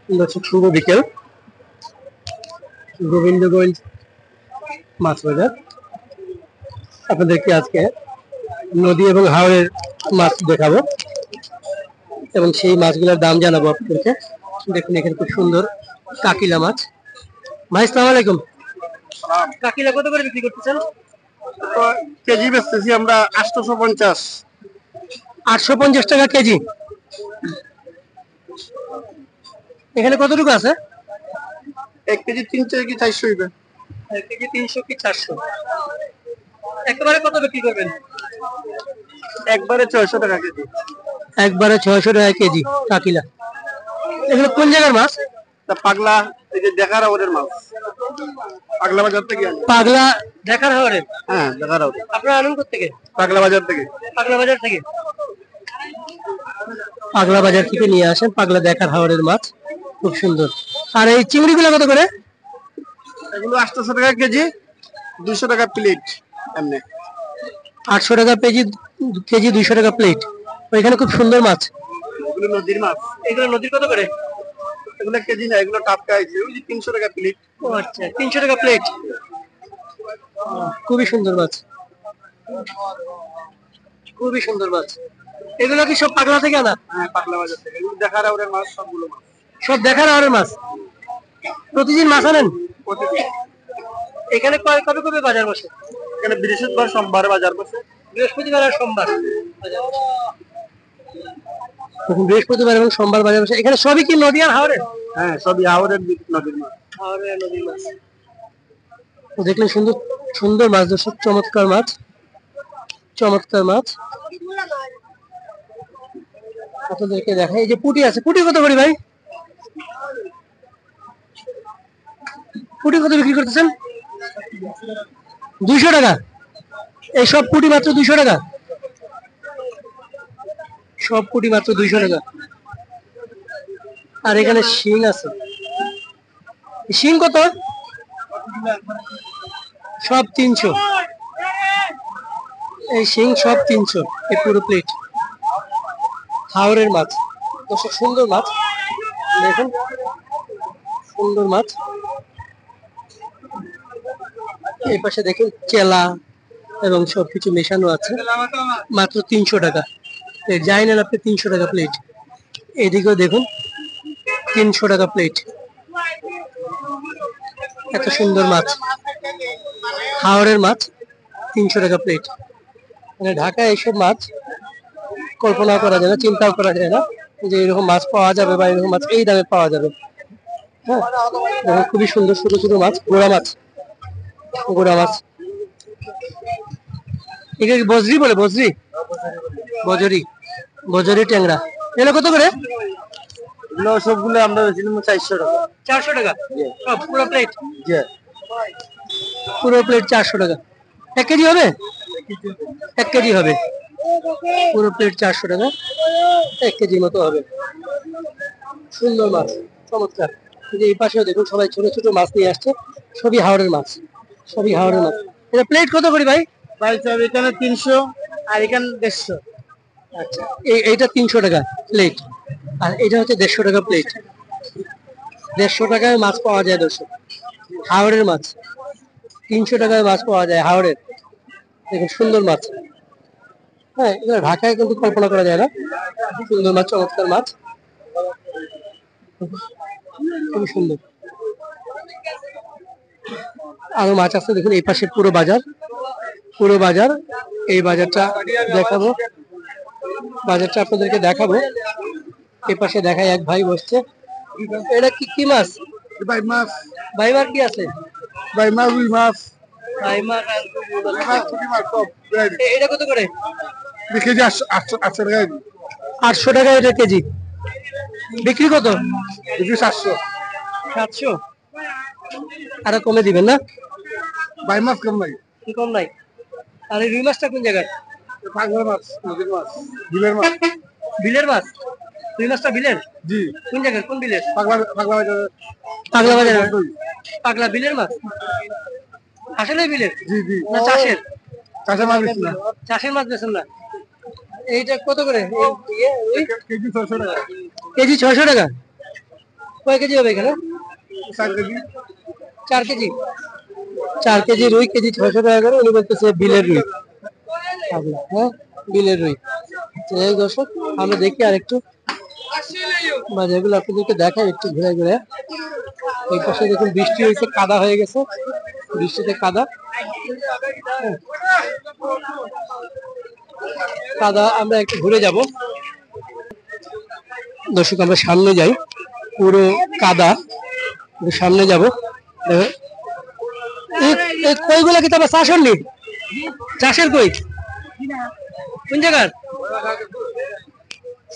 দর্শক শুভ বিকেল, গোবিন্দগঞ্জ মাছ বাজার। আপনাদেরকে আজকে নদী এবং হাওরের মাছ দেখাবো এবং সেই মাছগুলোর দাম জানাবো আপনাদেরকে। দেখুন এখানে খুব সুন্দর কাকিলা মাছ। ভাই আসসালামু আলাইকুম। কাকিলা কত করে বিক্রি করতেছেন? কেজি বেচতেছি আমরা 850। 850 টাকা কেজি। এখানে কতটুকু আছে? 1 কেজি 300 কি 400 হইবে। 1 কেজি 300 কি 400? একেবারে কত বিক্রি করবেন? একবারে 600 টাকা কেজি। একবারে 600 টাকা কেজি কাকিলা। এগুলো কোন জায়গার মাছ? তা পাগলা, এই যে দেখার ওদের মাছ, পাগলা বাজার থেকে আনি। পাগলা দেখার হাওরে? হ্যাঁ, দেখার ওদের। আপনারা আনুন কোথা থেকে? পাগলা বাজার থেকে। পাগলা বাজার থেকে। পাগলা বাজার থেকে নিয়ে আসেন পাগলা দেখার হাওরের মাছ, খুব সুন্দর। আর এই চিংড়িগুলো কত করে? এগুলো 800 টাকা কেজি, 200 টাকা প্লেট। এমনি 800 টাকা কেজি, কেজি 200 টাকা প্লেট। ওইখানে খুব সুন্দর মাছ। এগুলো নদীর মাছ। এগুলো নদীর কত করে? এগুলো কেজি না, এগুলো টাটকা আছে। ওই যে 300 টাকা প্লেট। ও আচ্ছা, 300 টাকা প্লেট। খুবই সুন্দর মাছ, খুবই সুন্দর মাছ। এগুলো কি সব পাগলা থেকে আনা? হ্যাঁ, পাগলা বাজার থেকে। এগুলো দেখার ওদের মাছ, সবগুলো মাছ। সব দেখার হাওরের মাছ। প্রতিদিন মাছ আনেন? প্রতিদিন। এখানে কবে কবে বাজার বসে? এখানে বৃহস্পতিবার সোমবার বাজার বসে। বৃহস্পতিবার আর সোমবার বাজার বসে। বৃহস্পতিবার এবং সোমবার বাজার বসে। এখানে সবই কি নদী আর হাওরে? হ্যাঁ, সবই হাওরের নদীর মাছ। হাওরে আর নদীর মাছ। দেখলেন সুন্দর সুন্দর মাছ, দর্শক, চমৎকার মাছ, চমৎকার মাছ। আপনাদেরকে দেখাই, এই যে পুঁটি আছে। পুঁটি কত করে ভাই? পুঁটি কত বিক্রি করতেছেন? 200 টাকা। এই সব পুঁটি মাত্র 200 টাকা। সব পুঁটি মাত্র 200 টাকা। আর এখানে শিং আছে। শিং কত? সব 300। এই শিং সব 300, এই পুরো প্লেট। হাওরের মাছ, দর্শক, সুন্দর মাছ। দেখুন সুন্দর মাছ। এই পাশে দেখুন চেলা এবং সবকিছু মেশানো আছে, মাত্র 300 টাকা। যাই নেন আপনি 300 টাকা প্লেট। এদিকেও দেখুন 300 টাকা প্লেট। এত সুন্দর মাছ, হাওরের মাছ 300 টাকা প্লেট। মানে ঢাকায় এইসব মাছ কল্পনা করা যায় না, চিন্তাও করা যায় না যে এরকম মাছ পাওয়া যাবে বা এরকম মাছ এই দামে পাওয়া যাবে। হ্যাঁ, খুবই সুন্দর ছোট ছোট মাছ, গোড়া মাছ, গোড়া মাছ। এগুলো কি বজরি বলে? বজরি, বজরি, বজরি ট্যাংরা। এগুলো কত করে? এগুলো সবগুলো আমরা বেচছিলাম 400 টাকা। 400 টাকা সব পুরো প্লেট? জি, পুরো প্লেট 400 টাকা। 1 কেজি হবে? 1 কেজি হবে। পুরো প্লেট 400 টাকা, 1 কেজি মতো হবে। সুন্দর মাছ, চমৎকার। এই পাশেও দেখুন সবাই ছোট ছোট মাছ নিয়ে আসছে, সবই হাওরের মাছ, সবই হাওরের মাছ। এটা প্লেট কত করে ভাই? ভাই সাহেব, এখানে 300 আর এখানে 150। আচ্ছা, এইটা 300 টাকা প্লেট, আর এটা হচ্ছে 150 টাকা প্লেট। 150 টাকায় মাছ পাওয়া যায় দর্শক, হাওরের মাছ। 300 টাকায় মাছ পাওয়া যায় হাওরের। দেখুন সুন্দর মাছ। হ্যাঁ, এগুলো ঢাকায় কিন্তু কল্পনা করা যায় না। সুন্দর মাছ, চমৎকার মাছ, খুবই সুন্দর। আরো মাছ আছে দেখুন এই পাশে পুরো বাজার, পুরো বাজার। এই বাজারটা দেখাবো, বাজারটা আপনাদেরকে দেখাবো। এই পাশে দেখায় এক ভাই বসছে। এটা কি কি মাছ ভাই? মাছ ভাই? মার কি আছে ভাই? মাছ, রুই মাছ। ভাই মার আর পুঁটি মাছ সব। এটা কত করে? কেজি 800 টাকা। 800 টাকা এটা কেজি। বিক্রি কত? কেজি 700। 700? আরো কমে দিবেন না? ভাই মাছ কম নাই। কি কম নাই? আর এই রুই মাছটা কোন জায়গায়? পাগলা মাছ, নদীর মাছ, বিলের মাছ। বিলের মাছ? রুই মাছটা বিলের? জি। কোন জায়গায়, কোন বিলের? পাগলা পাগলা বাজার। পাগলা বাজার। পাগলা বিলের মাছ? আসলে বিলের? জি জি। না চাষের? চাষের মাছ বেশি না। চাষের মাছ বেছেন না? এইটা কত করে? কেজি 600 টাকা। কেজি 600 টাকা। কয় কেজি হবে এখানে? 4 কেজি। 4 কেজি। 4 কেজি রুই কেজি 600 টাকা করে, উনি বলতেছে বিলের রুই। হ্যাঁ, বিলের রুই। এই দর্শক আমরা দেখি আর একটু বাজারগুলো আপনাদেরকে দেখাই একটু ঘুরে ঘুরে। এই পাশে দেখুন বৃষ্টি হয়েছে, কাদা হয়ে গেছে, বৃষ্টিতে কাদা। কাদা আমরা একটু ঘুরে যাব দর্শক, আমরা সামনে যাই, পুরো কাদা, সামনে যাব। কইগুলো কি তোমার চাষ হননি? চাষের কই কোন জায়গার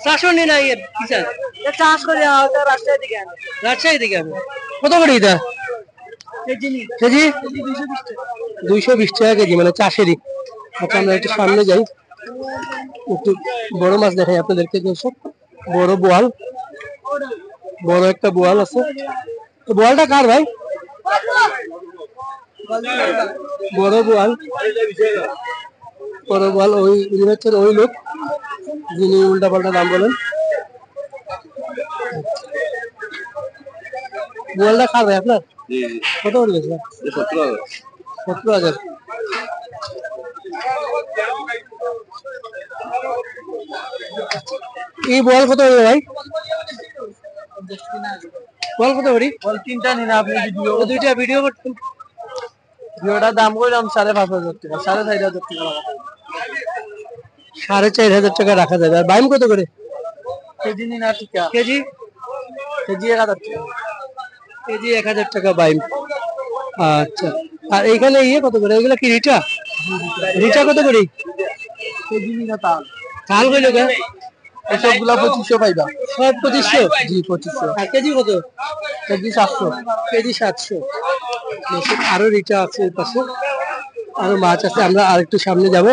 চাষ হননি? না চাষ করে রাজশাহী থেকে আমি। কত করে এটা কেজি? 220 টাকা কেজি, মানে চাষেরই। আচ্ছা আমরা একটু সামনে যাই, একটু বড় মাছ দেখাই আপনাদেরকে দর্শক। বড় বোয়াল, বড় একটা বোয়াল আছে। বোয়ালটা কার ভাই? বড় বোয়াল, বড় বোয়াল ওই হচ্ছেন ওই লোক যিনি উল্টা পাল্টা দাম বলেন। বোয়ালটা কার ভাই আপনার? কত করে গেছে? 17,000। এই বল কত হবে ভাই? বল কত করি? বল 3টা নিন আপনি, ভিডিও 2টা ভিডিও করতেন। ভিডিওটার দাম কইলাম 5,500 টাকা, 4,500 টাকা। 4,500 টাকা রাখা যাবে। আর বাইম কত করে কেজি? নিন আর টিকা কেজি? কেজি 1,000 টাকা। কেজি 1,000 টাকা বাইম। আচ্ছা, আর এইখানে ইয়ে কত করে? এগুলা কি রিটা? রিটা কত করে কেজি? নিন তাল। তাল কইলো কে? এসবগুলা 2500 পাইবা। সব 2500? জি 2500। আর কেজি কত? কেজি 700। কেজি 700। আরো রিটা আছে এর পাশে, আরো মাছ আছে। আমরা আর একটু সামনে যাব,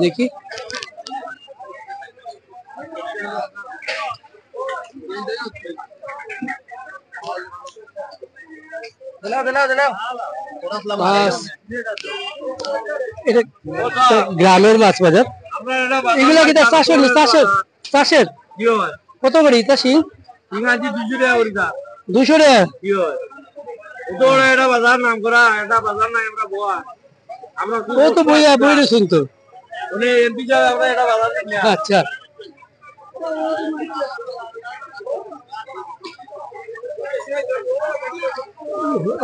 দেখি। মাছ, এটা গ্রামের মাছ বাজার। এগুলা কি চাষের? চাষের চাষের কত করে ইতা শিং? 200 টাকা। বাজার নাম করা, এটা বাজার নাই, আমরা বোয়া, আমরা ও তো বইয়া বইরে শুনতো। আচ্ছা,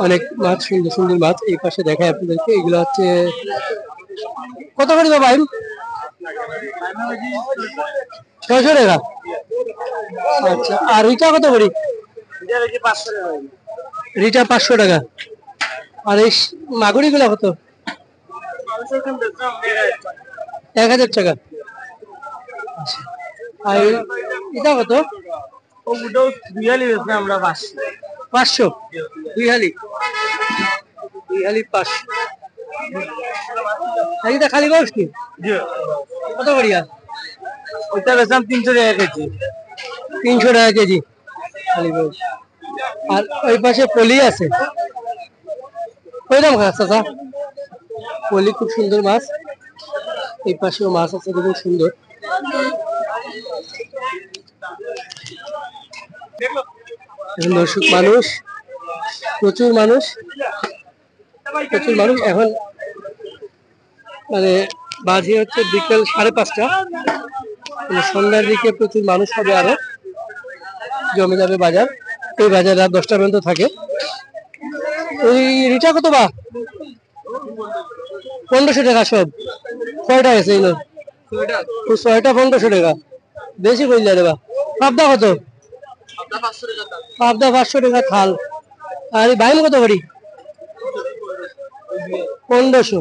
অনেক মাছ, সুন্দর সুন্দর মাছ এই পাশে দেখায় আপনাদেরকে। এগুলো হচ্ছে কত করে দেবো ভাই? 600 টাকা। আচ্ছা, আর রিটা কত করি? রিটা 500 টাকা। আর এই মাগুরি গুলা কত? 1,000 টাকা। আর এটা কত? আমরা 500। 2 হালি 500। এটা খালি গোস কি কত করিয়া? ওইটা বেচলাম 300 টাকা কেজি। 300 টাকা কেজি খালি গোস। আর ওই পাশে পলি আছে, ওই দাম চাচা? পলি খুব সুন্দর মাছ। এই পাশেও মাছ আছে, খুব সুন্দর। এখন দর্শক মানুষ, প্রচুর মানুষ, প্রচুর মানুষ। এখন মানে বাজে হচ্ছে বিকেল 5:30। সন্ধ্যার দিকে প্রচুর মানুষ হবে, আরো জমে যাবে বাজার। এই বাজার রাত 10টা পর্যন্ত থাকে। ওই রিটা কত বা? 1500 টাকা সব। কয়টা আছে? 6টা 1500 টাকা। বেশি কইলা দেবা। পাবদা কত? পাবদা 500 টাকা থাল। আর বাইম কত করি? 1500।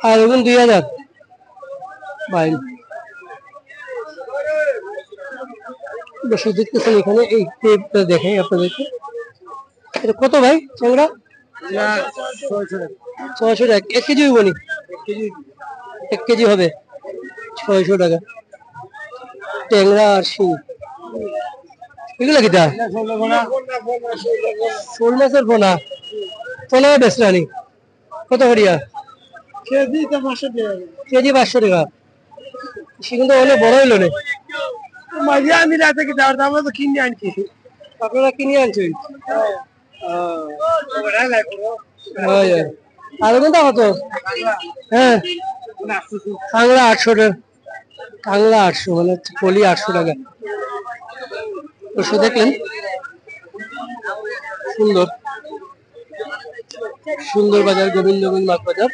আর এখন 2000 বাইম। দেখতেছেন এখানে এই টেপটা দেখাই আপনাদেরকে। এটা কত ভাই চ্যাংড়া? 600 টাকা। 1 কেজি হইব নি? 1 কেজি হবে 600 টাকা। ট্যাংরা আর শিং, এগুলা কিটা? শোল মাছের পোনা। পোনা বেচরানি কত করিয়া? কেজি 500 টাকা। শিং তো অনেক বড় হইলো রে। আমি রাতে কি আমরা তো কিনে আনছি। আপনারা কিনে আনছেন? আর কোনটা কত? হ্যাঁ, কাংলা 800 টাকা। কাংলা 800 মানে হচ্ছে পলি 800 টাকা। দর্শক দেখলেন, সুন্দর সুন্দর বাজার, গোবিন্দগঞ্জ মাছ বাজার।